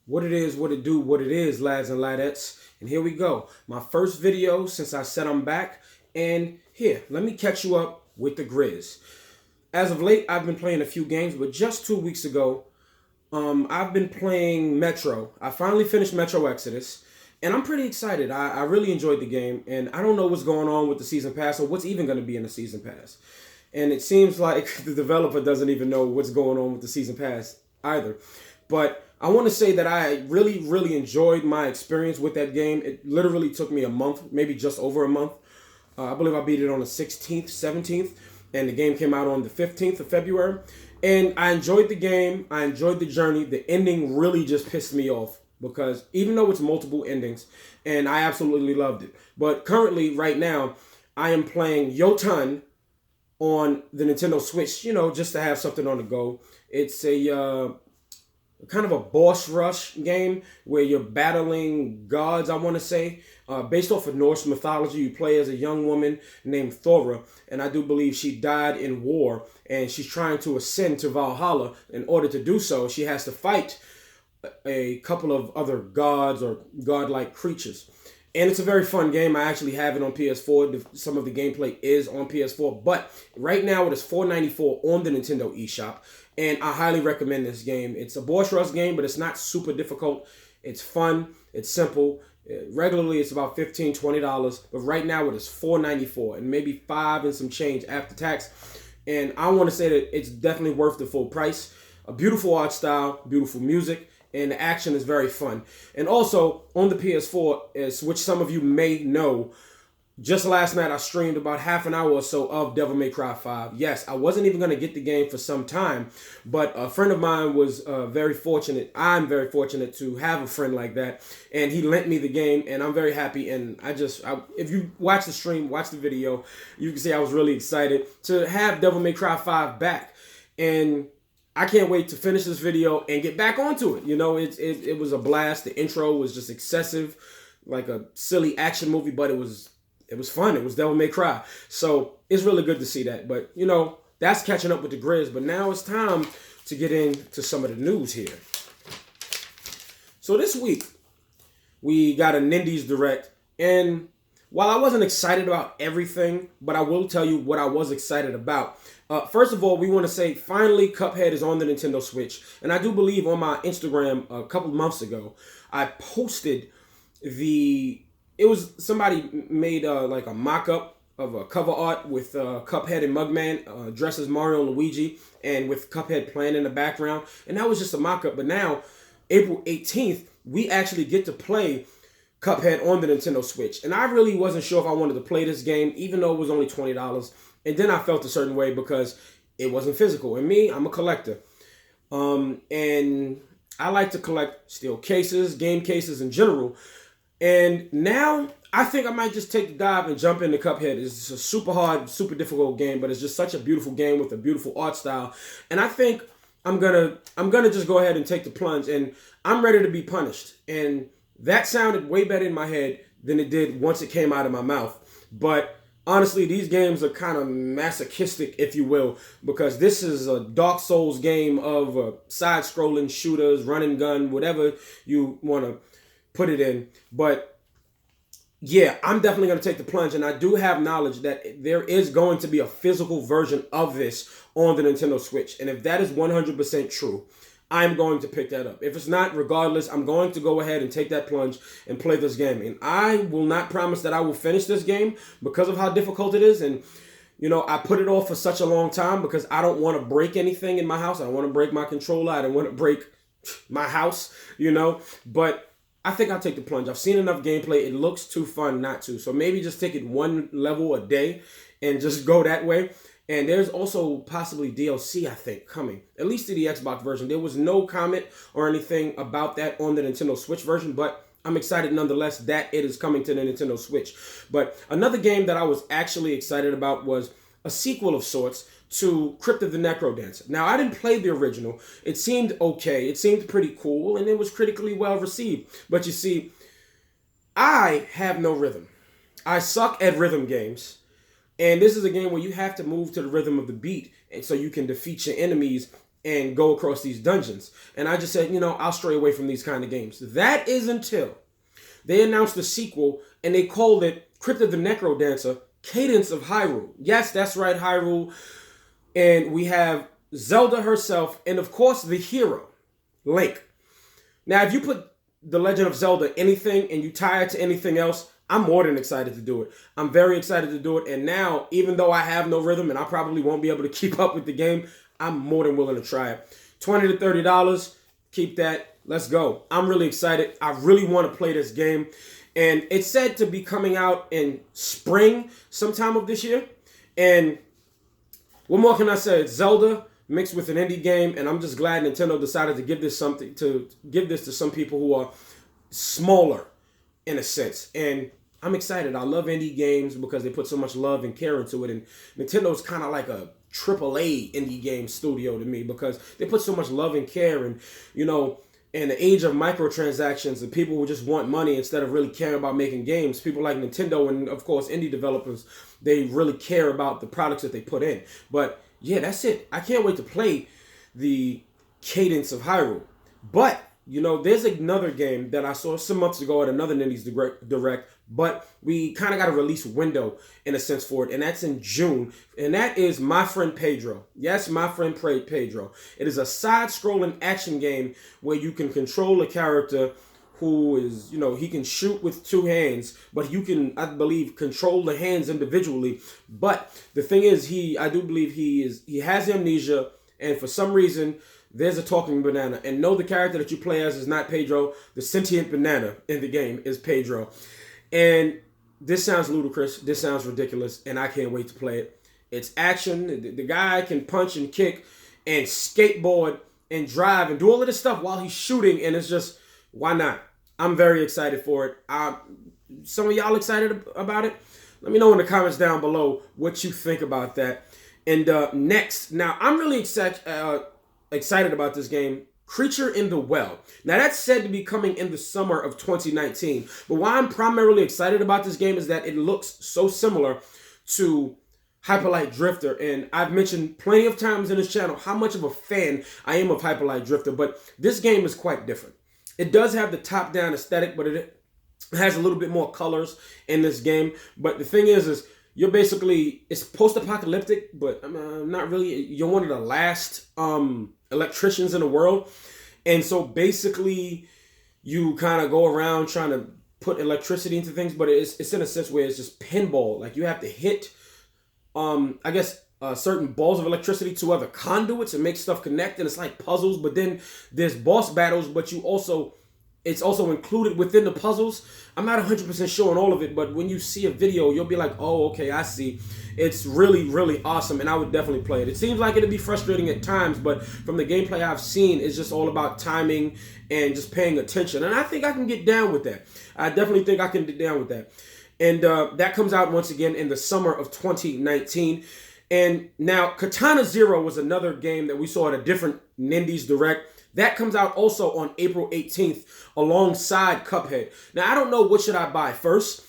What it is, what it do, what it is, lads and ladettes. And here we go. My first video since I said I'm back. And here, let me catch you up with the Grizz. As of late, I've been playing a few games, but just 2 weeks ago, I've been playing Metro. I finally finished Metro Exodus, and I'm pretty excited. I really enjoyed the game, and I don't know what's going on with the Season Pass or what's even going to be in the Season Pass. And it seems like the developer doesn't even know what's going on with the Season Pass either. But I want to say that I really, really enjoyed my experience with that game. It literally took me a month, maybe just over a month. I believe I beat it on the 16th, 17th, and the game came out on the 15th of February. And I enjoyed the game. I enjoyed the journey. The ending really just pissed me off because even though it's multiple endings, and I absolutely loved it. But currently, right now, I am playing Yotun on the Nintendo Switch, just to have something on the go. It's a kind of a boss rush game where you're battling gods, I want to say. Based off of Norse mythology, you play as a young woman named Thora, and I do believe she died in war, and she's trying to ascend to Valhalla. In order to do so, she has to fight a couple of other gods or godlike creatures. And it's a very fun game. I actually have it on PS4. Some of the gameplay is on PS4. But right now it is $4.94 on the Nintendo eShop. And I highly recommend this game. It's a boss rush game, but it's not super difficult. It's fun. It's simple. Regularly it's about $15, $20. But right now it is $4.94 and maybe $5 and some change after tax. And I want to say that it's definitely worth the full price. A beautiful art style, beautiful music, and the action is very fun. And also on the PS4, which some of you may know, just last night I streamed about half an hour or so of Devil May Cry 5. Yes, I wasn't even going to get the game for some time, but a friend of mine was very fortunate. I'm very fortunate to have a friend like that, and he lent me the game, and I'm very happy. And if you watch the stream, watch the video, you can see I was really excited to have Devil May Cry 5 back. And I can't wait to finish this video and get back onto it. It was a blast. The intro was just excessive, like a silly action movie, but it was fun. It was Devil May Cry. So it's really good to see that. But, that's catching up with the Grizz. But now it's time to get into some of the news here. So this week, we got a Nindies Direct. And while I wasn't excited about everything, but I will tell you what I was excited about. First of all, we want to say finally Cuphead is on the Nintendo Switch. And I do believe on my Instagram a couple months ago, I posted it was somebody made like a mock-up of a cover art with Cuphead and Mugman dressed as Mario and Luigi and with Cuphead playing in the background. And that was just a mock-up. But now, April 18th, we actually get to play Cuphead on the Nintendo Switch. And I really wasn't sure if I wanted to play this game, even though it was only $20. And then I felt a certain way because it wasn't physical. And me, I'm a collector. And I like to collect steel cases, game cases in general. And now I think I might just take the dive and jump into Cuphead. It's a super hard, super difficult game, but it's just such a beautiful game with a beautiful art style. And I think I'm gonna just go ahead and take the plunge. And I'm ready to be punished. And that sounded way better in my head than it did once it came out of my mouth. But honestly, these games are kind of masochistic, if you will, because this is a Dark Souls game of side-scrolling shooters, run and gun, whatever you want to put it in. But yeah, I'm definitely going to take the plunge, and I do have knowledge that there is going to be a physical version of this on the Nintendo Switch. And if that is 100% true, I'm going to pick that up. If it's not, regardless, I'm going to go ahead and take that plunge and play this game. And I will not promise that I will finish this game because of how difficult it is. And, I put it off for such a long time because I don't want to break anything in my house. I don't want to break my controller. I don't want to break my house, But I think I'll take the plunge. I've seen enough gameplay. It looks too fun not to. So maybe just take it one level a day and just go that way. And there's also possibly DLC, I think, coming. At least to the Xbox version. There was no comment or anything about that on the Nintendo Switch version, but I'm excited nonetheless that it is coming to the Nintendo Switch. But another game that I was actually excited about was a sequel of sorts to Crypt of the Necrodancer. Now, I didn't play the original. It seemed okay. It seemed pretty cool, and it was critically well received. But you see, I have no rhythm. I suck at rhythm games. And this is a game where you have to move to the rhythm of the beat, and so you can defeat your enemies and go across these dungeons. And I just said, I'll stray away from these kind of games. That is until they announced the sequel, and they called it Crypt of the Necrodancer, Cadence of Hyrule. Yes, that's right, Hyrule. And we have Zelda herself, and of course the hero, Link. Now, if you put The Legend of Zelda anything and you tie it to anything else, I'm more than excited to do it. I'm very excited to do it. And now, even though I have no rhythm and I probably won't be able to keep up with the game, I'm more than willing to try it. $20 to $30, keep that. Let's go. I'm really excited. I really want to play this game. And it's said to be coming out in spring sometime of this year. And what more can I say? It's Zelda mixed with an indie game, and I'm just glad Nintendo decided to give this to some people who are smaller in a sense. And I'm excited. I love indie games because they put so much love and care into it. And Nintendo's kind of like a AAA indie game studio to me because they put so much love and care. And, in the age of microtransactions and people who just want money instead of really caring about making games, people like Nintendo and, of course, indie developers, they really care about the products that they put in. But, yeah, that's it. I can't wait to play the Cadence of Hyrule. But, there's another game that I saw some months ago at another Nindies Direct, but we kind of got a release window, in a sense, for it, and that's in June, and that is My Friend Pedro. Yes, My Friend Pedro. It is a side-scrolling action game where you can control a character who is, he can shoot with two hands, but you can, I believe, control the hands individually. But the thing is, I do believe he has amnesia, and for some reason, there's a talking banana. And no, the character that you play as is not Pedro. The sentient banana in the game is Pedro. And this sounds ludicrous. This sounds ridiculous. And I can't wait to play it. It's action. The guy can punch and kick and skateboard and drive and do all of this stuff while he's shooting. And it's just, why not? I'm very excited for it. Some of y'all excited about it? Let me know in the comments down below what you think about that. And next, now I'm really excited about this game, Creature in the Well. Now that's said to be coming in the summer of 2019. But why I'm primarily excited about this game is that it looks so similar to Hyperlight Drifter. And I've mentioned plenty of times in this channel how much of a fan I am of Hyperlight Drifter. But this game is quite different. It does have the top-down aesthetic, but it has a little bit more colors in this game. But the thing is you're basically, it's post-apocalyptic, but not really. You're one of the last electricians in the world. And so basically you kind of go around trying to put electricity into things, but it's in a sense where it's just pinball. Like you have to hit, certain balls of electricity to other conduits and make stuff connect. And it's like puzzles, but then there's boss battles, but it's also included within the puzzles. I'm not 100% sure on all of it, but when you see a video, you'll be like, oh, okay, I see. It's really, really awesome, and I would definitely play it. It seems like it'd be frustrating at times, but from the gameplay I've seen, it's just all about timing and just paying attention. And I think I can get down with that. I definitely think I can get down with that. And that comes out once again in the summer of 2019. And now Katana Zero was another game that we saw at a different Nindies Direct. That comes out also on April 18th alongside Cuphead. Now, I don't know what should I buy first.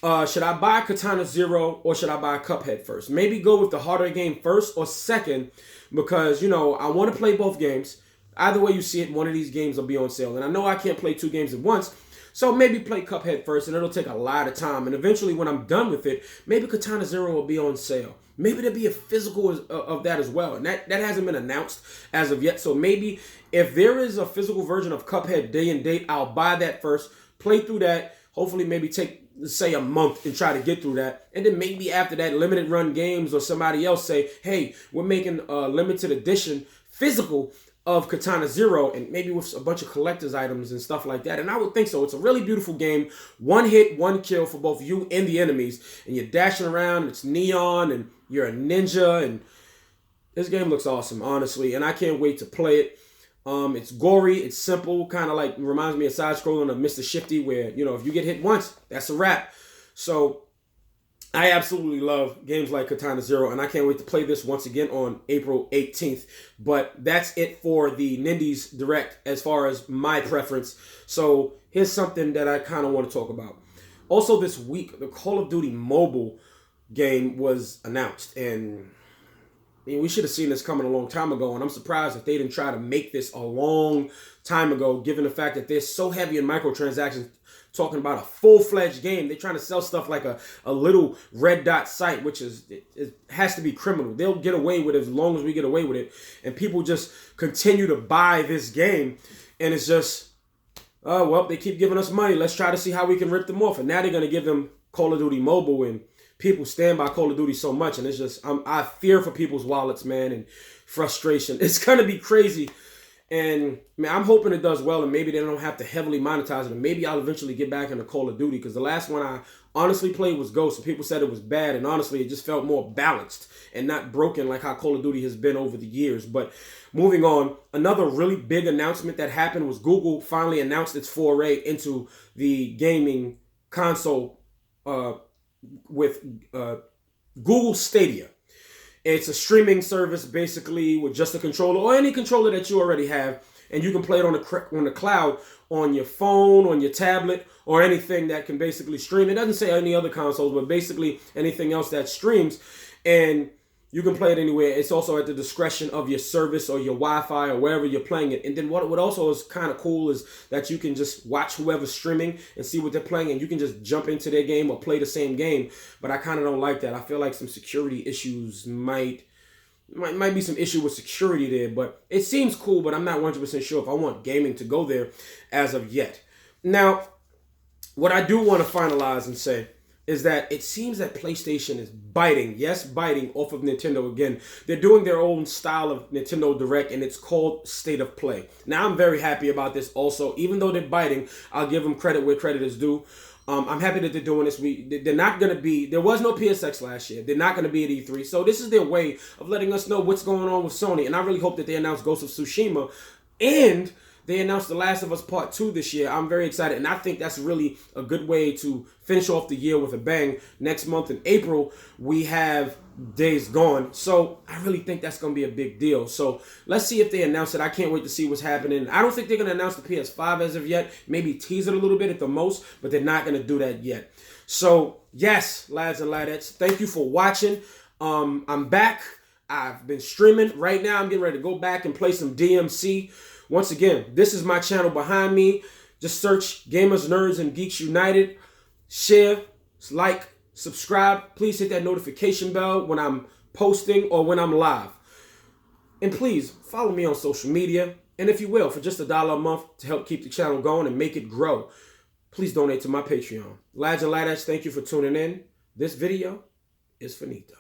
Should I buy Katana Zero or should I buy Cuphead first? Maybe go with the harder game first or second because, I want to play both games. Either way you see it, one of these games will be on sale. And I know I can't play two games at once, so maybe play Cuphead first and it'll take a lot of time. And eventually when I'm done with it, maybe Katana Zero will be on sale. Maybe there'll be a physical of that as well. And that hasn't been announced as of yet. So maybe if there is a physical version of Cuphead day and date, I'll buy that first, play through that, hopefully maybe take, say, a month and try to get through that. And then maybe after that, Limited Run Games or somebody else say, hey, we're making a limited edition physical of Katana Zero, and maybe with a bunch of collector's items and stuff like that. And I would think so. It's a really beautiful game. One hit, one kill for both you and the enemies. And you're dashing around, and it's neon, and you're a ninja, and this game looks awesome, honestly. And I can't wait to play it. It's gory, it's simple, kind of like reminds me of side-scrolling of Mr. Shifty, where, if you get hit once, that's a wrap. So I absolutely love games like Katana Zero, and I can't wait to play this once again on April 18th. But that's it for the Nindies Direct as far as my preference. So here's something that I kind of want to talk about. Also this week, the Call of Duty mobile game was announced, and mean, we should have seen this coming a long time ago, and I'm surprised that they didn't try to make this a long time ago, given the fact that they're so heavy in microtransactions, talking about a full-fledged game. They're trying to sell stuff like a little red dot site, which it has to be criminal. They'll get away with it as long as we get away with it, and people just continue to buy this game, and it's just, oh, well, they keep giving us money. Let's try to see how we can rip them off, and now they're going to give them Call of Duty Mobile, and people stand by Call of Duty so much, and it's just, I fear for people's wallets, man, and frustration. It's going to be crazy. And man, I'm hoping it does well, and maybe they don't have to heavily monetize it, and maybe I'll eventually get back into Call of Duty, because the last one I honestly played was Ghost, and people said it was bad, and honestly, it just felt more balanced and not broken like how Call of Duty has been over the years. But moving on, another really big announcement that happened was Google finally announced its foray into the gaming console with Google Stadia. It's a streaming service basically with just a controller or any controller that you already have, and you can play it on the cloud, on your phone, on your tablet, or anything that can basically stream. It doesn't say any other consoles, but basically anything else that streams, and you can play it anywhere. It's also at the discretion of your service or your Wi-Fi or wherever you're playing it. And then what also is kind of cool is that you can just watch whoever's streaming and see what they're playing, and you can just jump into their game or play the same game. But I kind of don't like that. I feel like some security issues might be some issue with security there. But it seems cool, but I'm not 100% sure if I want gaming to go there as of yet. Now, what I do want to finalize and say is that it seems that PlayStation is biting off of Nintendo again. They're doing their own style of Nintendo Direct, and it's called State of Play. Now, I'm very happy about this also. Even though they're biting, I'll give them credit where credit is due. I'm happy that they're doing this. They're not going to be, there was no PSX last year. They're not going to be at E3. So this is their way of letting us know what's going on with Sony. And I really hope that they announce Ghost of Tsushima, and they announced The Last of Us Part 2 this year. I'm very excited, and I think that's really a good way to finish off the year with a bang. Next month in April, we have Days Gone. So I really think that's going to be a big deal. So let's see if they announce it. I can't wait to see what's happening. I don't think they're going to announce the PS5 as of yet. Maybe tease it a little bit at the most, but they're not going to do that yet. So yes, lads and ladettes, thank you for watching. I'm back. I've been streaming. Right now, I'm getting ready to go back and play some DMC. Once again, this is my channel behind me. Just search Gamers, Nerds, and Geeks United. Share, like, subscribe. Please hit that notification bell when I'm posting or when I'm live. And please follow me on social media. And if you will, for just $1 a month to help keep the channel going and make it grow, please donate to my Patreon. Lads and ladettes, thank you for tuning in. This video is finito.